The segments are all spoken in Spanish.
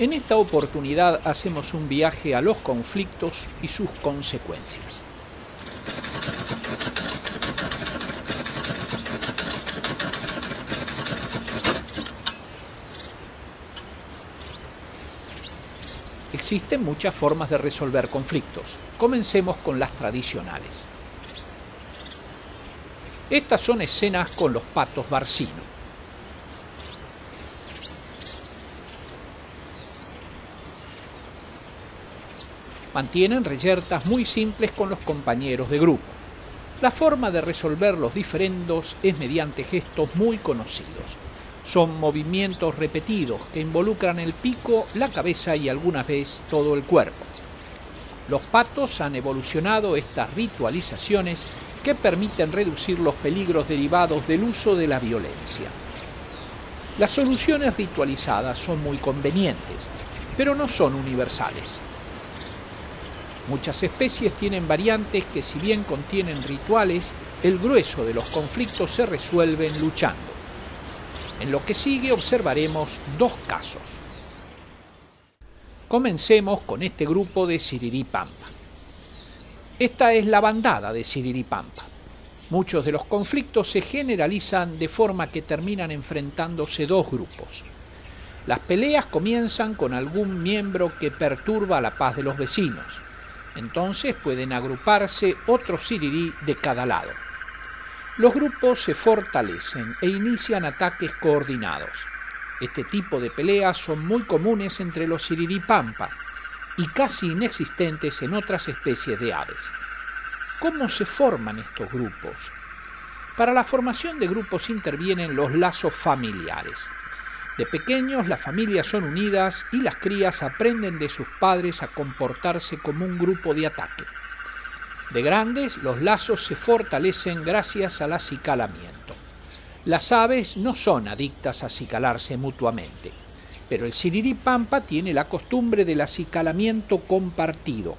En esta oportunidad hacemos un viaje a los conflictos y sus consecuencias. Existen muchas formas de resolver conflictos. Comencemos con las tradicionales. Estas son escenas con los patos Barcino. Mantienen reyertas muy simples con los compañeros de grupo. La forma de resolver los diferendos es mediante gestos muy conocidos. Son movimientos repetidos que involucran el pico, la cabeza y alguna vez todo el cuerpo. Los patos han evolucionado estas ritualizaciones que permiten reducir los peligros derivados del uso de la violencia. Las soluciones ritualizadas son muy convenientes, pero no son universales. Muchas especies tienen variantes que, si bien contienen rituales, el grueso de los conflictos se resuelven luchando. En lo que sigue observaremos dos casos. Comencemos con este grupo de Siriripampa. Esta es la bandada de Siriripampa. Muchos de los conflictos se generalizan de forma que terminan enfrentándose dos grupos. Las peleas comienzan con algún miembro que perturba la paz de los vecinos. Entonces pueden agruparse otros sirirí de cada lado. Los grupos se fortalecen e inician ataques coordinados. Este tipo de peleas son muy comunes entre los Siriripampa y casi inexistentes en otras especies de aves. ¿Cómo se forman estos grupos? Para la formación de grupos intervienen los lazos familiares. De pequeños las familias son unidas y las crías aprenden de sus padres a comportarse como un grupo de ataque. De grandes, los lazos se fortalecen gracias al acicalamiento. Las aves no son adictas a acicalarse mutuamente, pero el Siriripampa tiene la costumbre del acicalamiento compartido.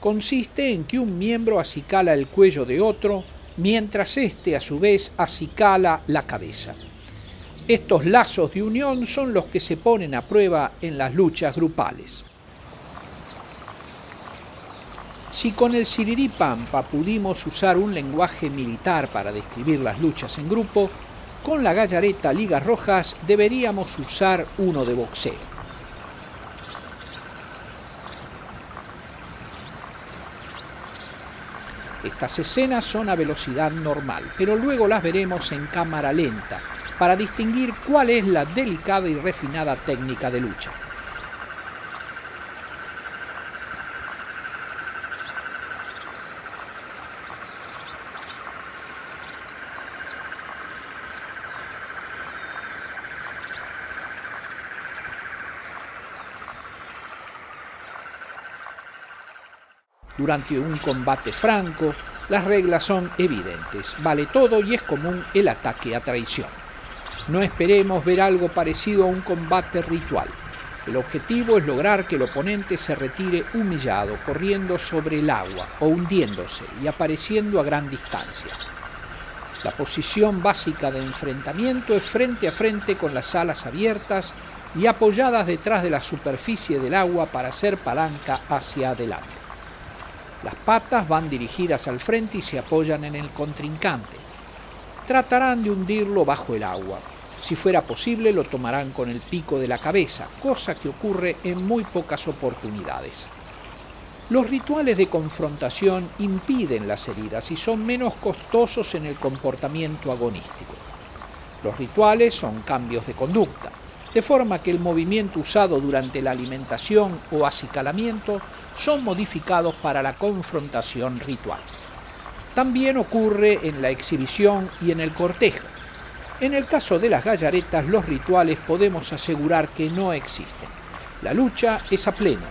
Consiste en que un miembro acicala el cuello de otro, mientras éste a su vez acicala la cabeza. Estos lazos de unión son los que se ponen a prueba en las luchas grupales. Si con el Siriripampa pudimos usar un lenguaje militar para describir las luchas en grupo, con la gallareta Ligas Rojas deberíamos usar uno de boxeo. Estas escenas son a velocidad normal, pero luego las veremos en cámara lenta para distinguir cuál es la delicada y refinada técnica de lucha. Durante un combate franco, las reglas son evidentes, vale todo y es común el ataque a traición. No esperemos ver algo parecido a un combate ritual. El objetivo es lograr que el oponente se retire humillado, corriendo sobre el agua o hundiéndose y apareciendo a gran distancia. La posición básica de enfrentamiento es frente a frente con las alas abiertas y apoyadas detrás de la superficie del agua para hacer palanca hacia adelante. Las patas van dirigidas al frente y se apoyan en el contrincante. Tratarán de hundirlo bajo el agua. Si fuera posible, lo tomarán con el pico de la cabeza, cosa que ocurre en muy pocas oportunidades. Los rituales de confrontación impiden las heridas y son menos costosos en el comportamiento agonístico. Los rituales son cambios de conducta, de forma que el movimiento usado durante la alimentación o acicalamiento son modificados para la confrontación ritual. También ocurre en la exhibición y en el cortejo. En el caso de las gallaretas, los rituales podemos asegurar que no existen. La lucha es a pleno.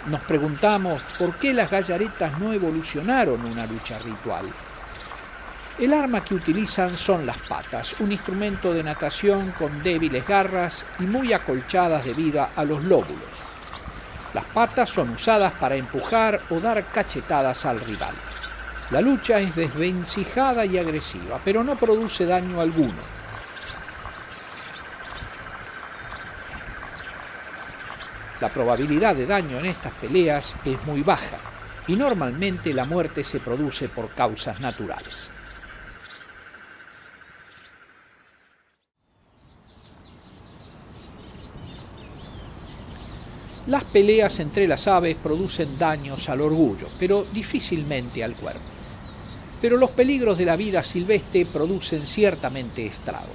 Nos preguntamos por qué las gallaretas no evolucionaron una lucha ritual. El arma que utilizan son las patas, un instrumento de natación con débiles garras y muy acolchadas debido a los lóbulos. Las patas son usadas para empujar o dar cachetadas al rival. La lucha es desvencijada y agresiva, pero no produce daño alguno. La probabilidad de daño en estas peleas es muy baja y normalmente la muerte se produce por causas naturales. Las peleas entre las aves producen daños al orgullo, pero difícilmente al cuerpo. Pero los peligros de la vida silvestre producen ciertamente estragos.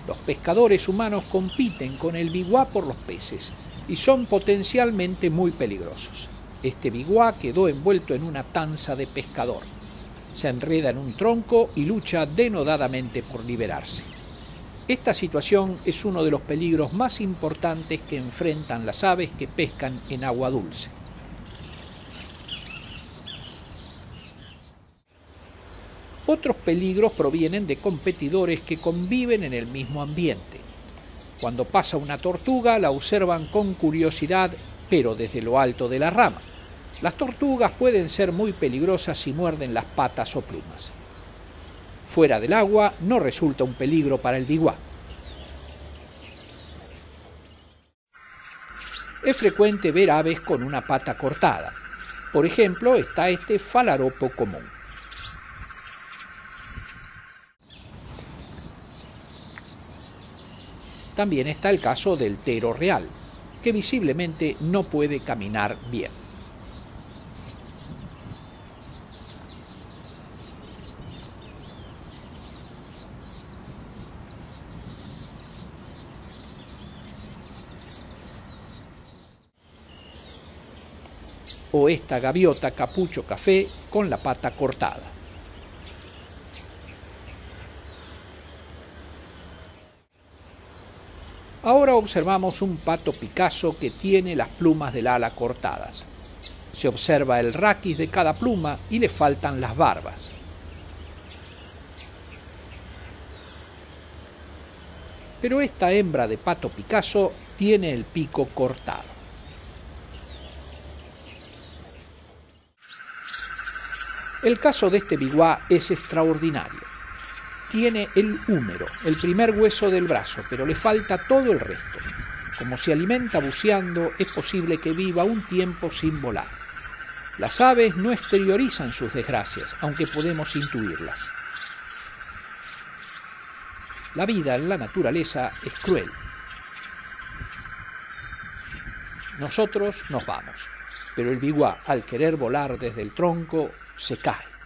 Los pescadores humanos compiten con el bighua por los peces y son potencialmente muy peligrosos. Este bighua quedó envuelto en una tanza de pescador. Se enreda en un tronco y lucha denodadamente por liberarse. Esta situación es uno de los peligros más importantes que enfrentan las aves que pescan en agua dulce. Otros peligros provienen de competidores que conviven en el mismo ambiente. Cuando pasa una tortuga, la observan con curiosidad, pero desde lo alto de la rama. Las tortugas pueden ser muy peligrosas si muerden las patas o plumas. Fuera del agua no resulta un peligro para el bighua. Es frecuente ver aves con una pata cortada. Por ejemplo, está este phalaropo común. También está el caso del tero real, que visiblemente no puede caminar bien. O esta gaviota capucho café con la pata cortada. Ahora observamos un pato Picasso que tiene las plumas del ala cortadas. Se observa el raquis de cada pluma y le faltan las barbas. Pero esta hembra de pato Picasso tiene el pico cortado. El caso de este bighua es extraordinario. Tiene el húmero, el primer hueso del brazo, pero le falta todo el resto. Como se alimenta buceando, es posible que viva un tiempo sin volar. Las aves no exteriorizan sus desgracias, aunque podemos intuirlas. La vida en la naturaleza es cruel. Nosotros nos vamos, pero el bighua, al querer volar desde el tronco, se cae.